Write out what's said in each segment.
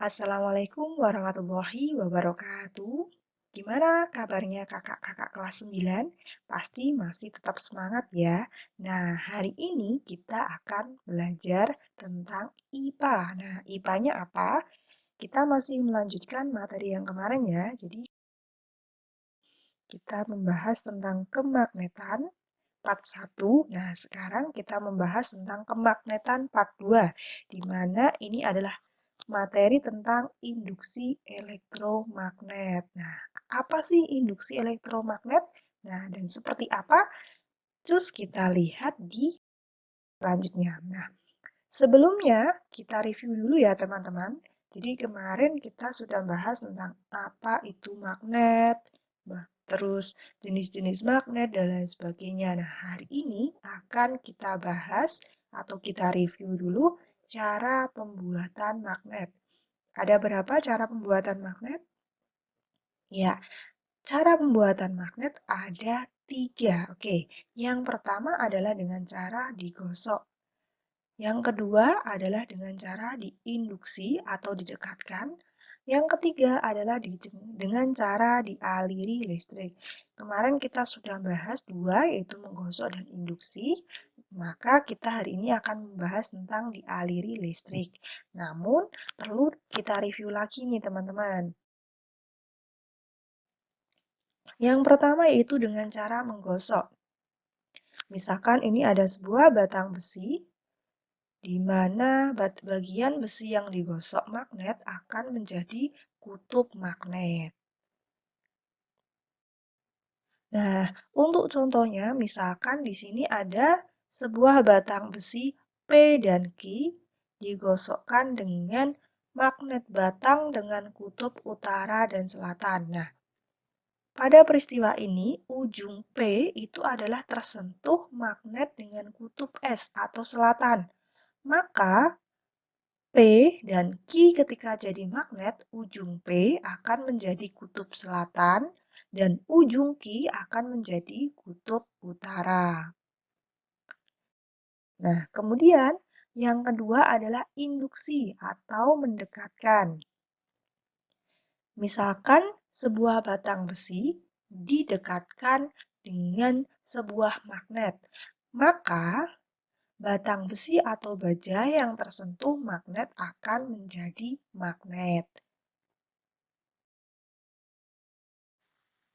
Assalamualaikum warahmatullahi wabarakatuh. Gimana kabarnya kakak-kakak kelas 9? Pasti masih tetap semangat ya. Nah, hari ini kita akan belajar tentang IPA. Nah, IPA-nya apa? Kita masih melanjutkan materi yang kemarin ya. Jadi, kita membahas tentang kemagnetan part 1. Nah, sekarang kita membahas tentang kemagnetan part 2, di mana ini adalah materi tentang induksi elektromagnet. Nah, apa sih induksi elektromagnet? Nah, dan seperti apa? Terus kita lihat di selanjutnya. Nah, sebelumnya kita review dulu ya teman-teman. Jadi kemarin kita sudah bahas tentang apa itu magnet, terus jenis-jenis magnet dan lain sebagainya. Nah, hari ini akan kita bahas atau kita review dulu cara pembuatan magnet. Ada berapa cara pembuatan magnet? Ya, cara pembuatan magnet ada 3. Oke, yang pertama adalah dengan cara digosok. Yang kedua adalah dengan cara diinduksi atau didekatkan. Yang ketiga adalah dengan cara dialiri listrik. Kemarin kita sudah bahas 2, yaitu menggosok dan induksi. Maka kita hari ini akan membahas tentang dialiri listrik. Namun, perlu kita review lagi nih teman-teman. Yang pertama yaitu dengan cara menggosok. Misalkan ini ada sebuah batang besi, di mana bagian besi yang digosok magnet akan menjadi kutub magnet. Nah, untuk contohnya, misalkan di sini ada sebuah batang besi P dan Q digosokkan dengan magnet batang dengan kutub utara dan selatan. Nah, pada peristiwa ini, ujung P itu adalah tersentuh magnet dengan kutub S atau selatan. Maka, P dan Q ketika jadi magnet, ujung P akan menjadi kutub selatan dan ujung Q akan menjadi kutub utara. Nah, kemudian yang kedua adalah induksi atau mendekatkan. Misalkan sebuah batang besi didekatkan dengan sebuah magnet, maka batang besi atau baja yang tersentuh magnet akan menjadi magnet.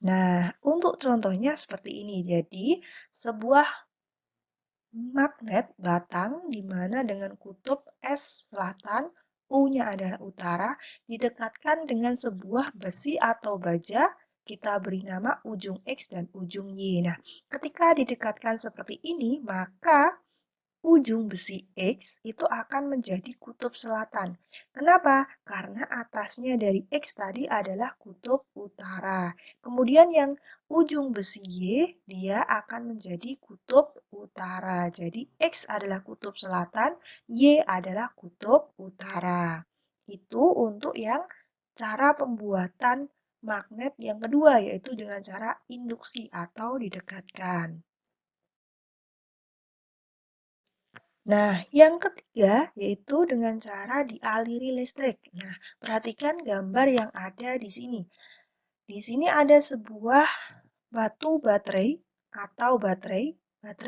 Nah, untuk contohnya seperti ini. Jadi, sebuah magnet batang di mana dengan kutub S selatan, U-nya adalah utara, didekatkan dengan sebuah besi atau baja, kita beri nama ujung X dan ujung Y. Nah, ketika didekatkan seperti ini, maka ujung besi X itu akan menjadi kutub selatan. Kenapa? Karena atasnya dari X tadi adalah kutub utara. Kemudian yang ujung besi Y, dia akan menjadi kutub utara. Jadi X adalah kutub selatan, Y adalah kutub utara. Itu untuk yang cara pembuatan magnet yang kedua, yaitu dengan cara induksi atau didekatkan. Nah, yang ketiga yaitu dengan cara dialiri listrik. Nah, perhatikan gambar yang ada di sini. Di sini ada sebuah batu baterai atau baterai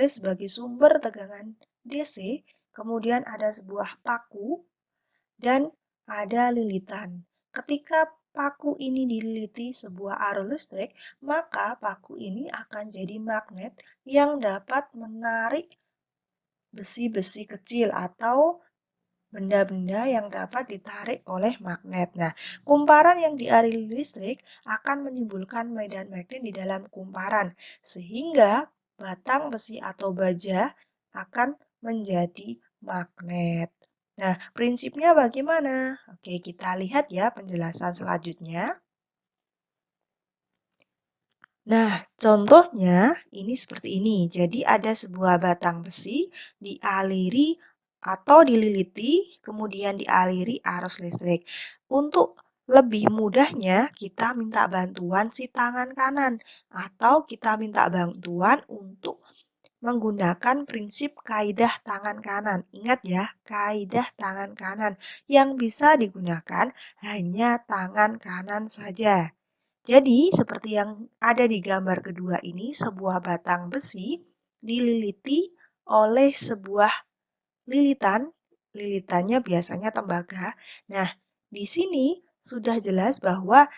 sebagai sumber tegangan DC, kemudian ada sebuah paku dan ada lilitan. Ketika paku ini dililiti sebuah arus listrik, maka paku ini akan jadi magnet yang dapat menarik besi-besi kecil atau benda-benda yang dapat ditarik oleh magnet. Nah, kumparan yang dialiri listrik akan menimbulkan medan magnet di dalam kumparan, sehingga batang besi atau baja akan menjadi magnet. Nah, prinsipnya bagaimana? Oke, kita lihat ya penjelasan selanjutnya. Nah, contohnya ini seperti ini. Jadi ada sebuah batang besi dialiri atau dililiti, kemudian dialiri arus listrik. Untuk lebih mudahnya, kita minta bantuan si tangan kanan atau kita minta bantuan untuk menggunakan prinsip kaidah tangan kanan. Ingat ya, kaidah tangan kanan yang bisa digunakan hanya tangan kanan saja. Jadi, seperti yang ada di gambar kedua ini, sebuah batang besi dililiti oleh sebuah lilitan. Lilitannya biasanya tembaga. Nah, di sini sudah jelas bahwa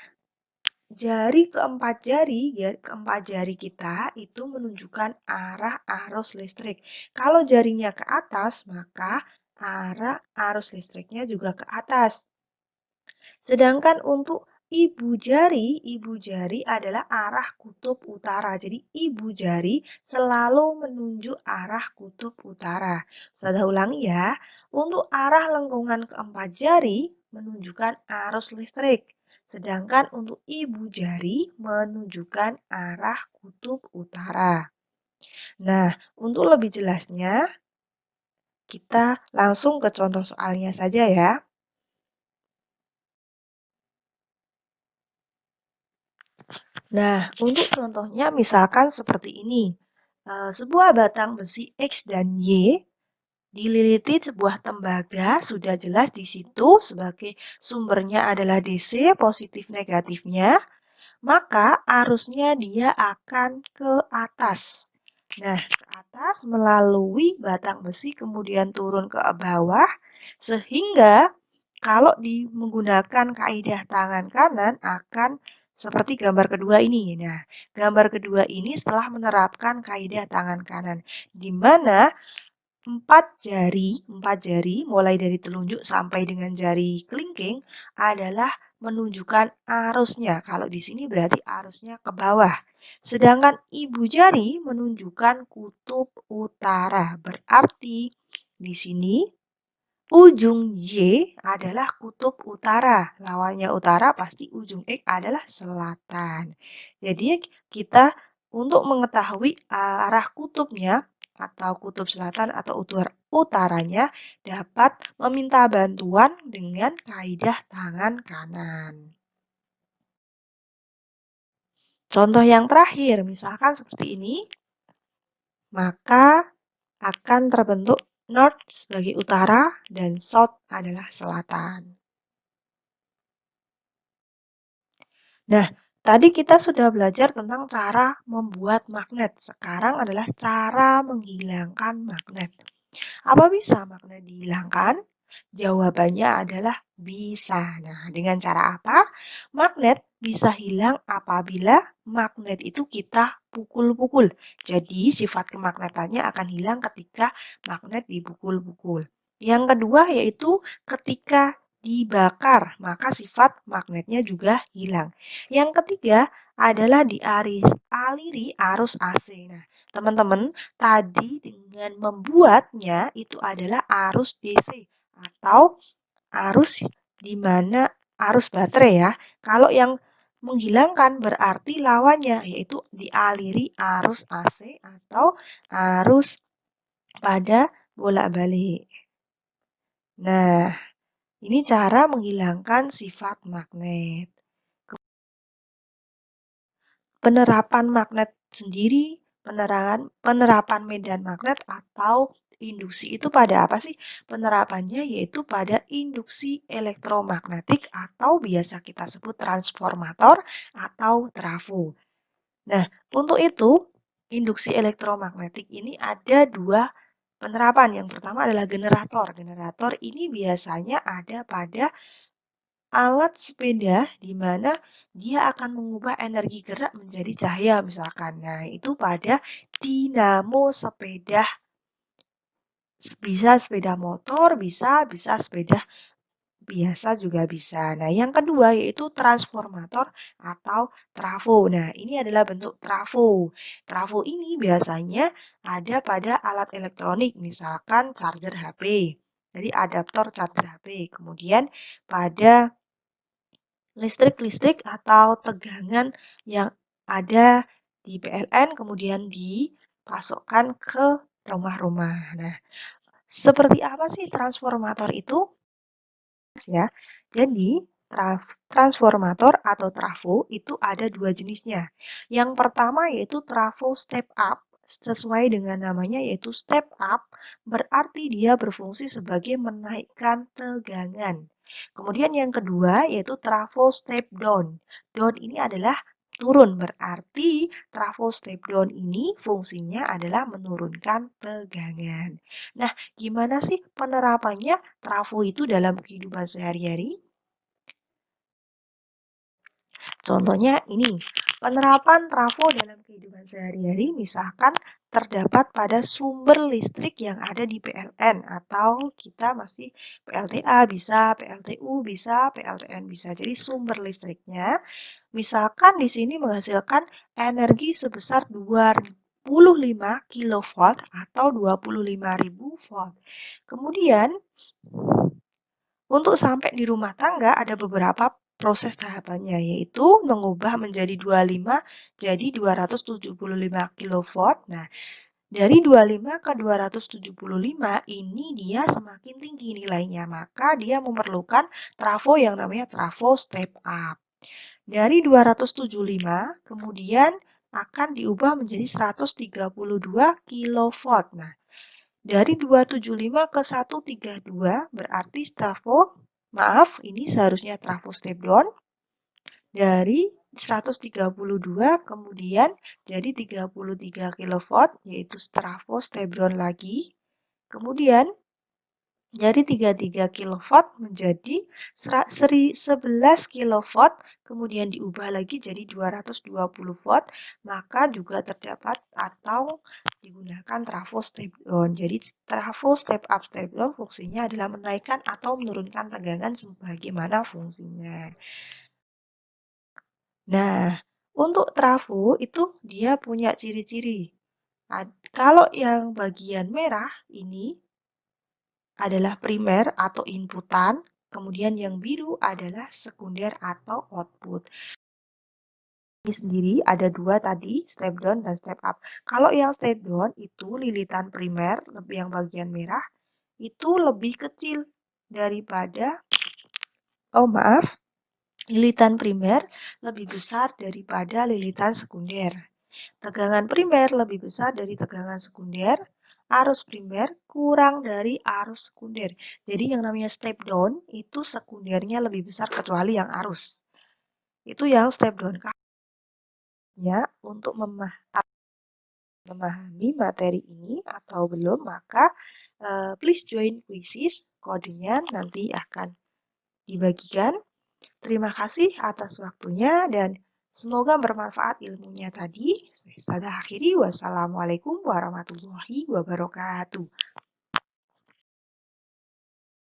keempat jari kita itu menunjukkan arah arus listrik. Kalau jarinya ke atas, maka arah arus listriknya juga ke atas. Sedangkan untuk ibu jari adalah arah kutub utara. Jadi ibu jari selalu menunjuk arah kutub utara. Saya ulangi ya. Untuk arah lengkungan keempat jari menunjukkan arus listrik. Sedangkan untuk ibu jari menunjukkan arah kutub utara. Nah, untuk lebih jelasnya, kita langsung ke contoh soalnya saja ya. Nah, untuk contohnya misalkan seperti ini. Sebuah batang besi X dan Y dililiti sebuah tembaga, sudah jelas di situ sebagai sumbernya adalah DC, positif negatifnya, maka arusnya dia akan ke atas. Nah, ke atas melalui batang besi kemudian turun ke bawah, sehingga kalau menggunakan kaidah tangan kanan akan seperti gambar kedua ini. Nah, gambar kedua ini setelah menerapkan kaidah tangan kanan, di mana empat jari mulai dari telunjuk sampai dengan jari kelingking adalah menunjukkan arusnya. Kalau di sini berarti arusnya ke bawah. Sedangkan ibu jari menunjukkan kutub utara. Berarti di sini ujung Y adalah kutub utara. Lawannya utara pasti ujung X adalah selatan. Jadi kita untuk mengetahui arah kutubnya atau kutub selatan atau utaranya dapat meminta bantuan dengan kaidah tangan kanan. Contoh yang terakhir, misalkan seperti ini, maka akan terbentuk North sebagai utara dan South adalah selatan. Nah, tadi kita sudah belajar tentang cara membuat magnet. Sekarang adalah cara menghilangkan magnet. Apa bisa magnet dihilangkan? Jawabannya adalah bisa. Nah, dengan cara apa? Magnet bisa hilang apabila magnet itu kita pukul-pukul. Jadi, sifat kemagnetannya akan hilang ketika magnet dipukul-pukul. Yang kedua yaitu ketika dibakar, maka sifat magnetnya juga hilang. Yang ketiga adalah dialiri arus AC. Nah, teman-teman, tadi dengan membuatnya itu adalah arus DC atau arus di mana arus baterai ya. Kalau yang menghilangkan berarti lawannya yaitu dialiri arus AC atau arus pada bolak-balik. Nah, ini cara menghilangkan sifat magnet. Penerapan magnet sendiri, penerapan medan magnet atau induksi itu pada apa sih? Penerapannya yaitu pada induksi elektromagnetik atau biasa kita sebut transformator atau trafo. Nah, untuk itu induksi elektromagnetik ini ada dua penerapan. Yang pertama adalah generator. Generator ini biasanya ada pada alat sepeda di mana dia akan mengubah energi gerak menjadi cahaya misalkan. Nah, itu pada dinamo sepeda. Bisa sepeda motor, bisa sepeda biasa juga bisa. Nah, yang kedua yaitu transformator atau trafo. Nah, ini adalah bentuk trafo. Trafo ini biasanya ada pada alat elektronik, misalkan charger HP. Jadi adaptor charger HP. Kemudian pada listrik atau tegangan yang ada di PLN kemudian dipasokkan ke rumah-rumah. Nah, seperti apa sih transformator itu? Ya, jadi transformator atau trafo itu ada dua jenisnya. Yang pertama yaitu trafo step up. sesuai dengan namanya yaitu step up, berarti dia berfungsi sebagai menaikkan tegangan. Kemudian yang kedua yaitu trafo step down. Down ini adalah turun, berarti trafo step down ini fungsinya adalah menurunkan tegangan. Nah, gimana sih penerapannya trafo itu dalam kehidupan sehari-hari? Contohnya ini, penerapan trafo dalam kehidupan sehari-hari misalkan terdapat pada sumber listrik yang ada di PLN atau kita masih PLTA bisa, PLTU bisa, PLTN bisa. Jadi sumber listriknya misalkan di sini menghasilkan energi sebesar 25 kilovolt atau 25.000 volt. Kemudian untuk sampai di rumah tangga ada beberapa proses tahapannya, yaitu mengubah menjadi 25 jadi 275 kilovolt. Nah, dari 25 ke 275 ini dia semakin tinggi nilainya, maka dia memerlukan trafo yang namanya trafo step up. Dari 275 kemudian akan diubah menjadi 132 kilovolt. Nah, dari 275 ke 132 berarti ini seharusnya trafo step down. Dari 132 kemudian jadi 33 kilovolt yaitu trafo step down lagi. Kemudian dari 33 kilovolt menjadi 11 kilovolt, kemudian diubah lagi jadi 220 volt, maka juga terdapat atau digunakan trafo step down. Jadi trafo step up step down fungsinya adalah menaikkan atau menurunkan tegangan sebagaimana fungsinya. Nah, untuk trafo itu dia punya ciri-ciri. Kalau yang bagian merah ini adalah primer atau inputan, kemudian yang biru adalah sekunder atau output. Ini sendiri ada dua tadi, step down dan step up. Kalau yang step down itu lilitan primer, lebih yang bagian merah, itu lebih kecil daripada, lilitan primer lebih besar daripada lilitan sekunder. Tegangan primer lebih besar dari tegangan sekunder, arus primer kurang dari arus sekunder. Jadi yang namanya step down itu sekundernya lebih besar kecuali yang arus. Itu yang step down. Ya, untuk memahami materi ini atau belum, maka please join quizzes. Kodenya nanti akan dibagikan. Terima kasih atas waktunya dan semoga bermanfaat ilmunya tadi. Saya akhiri. Wassalamualaikum warahmatullahi wabarakatuh.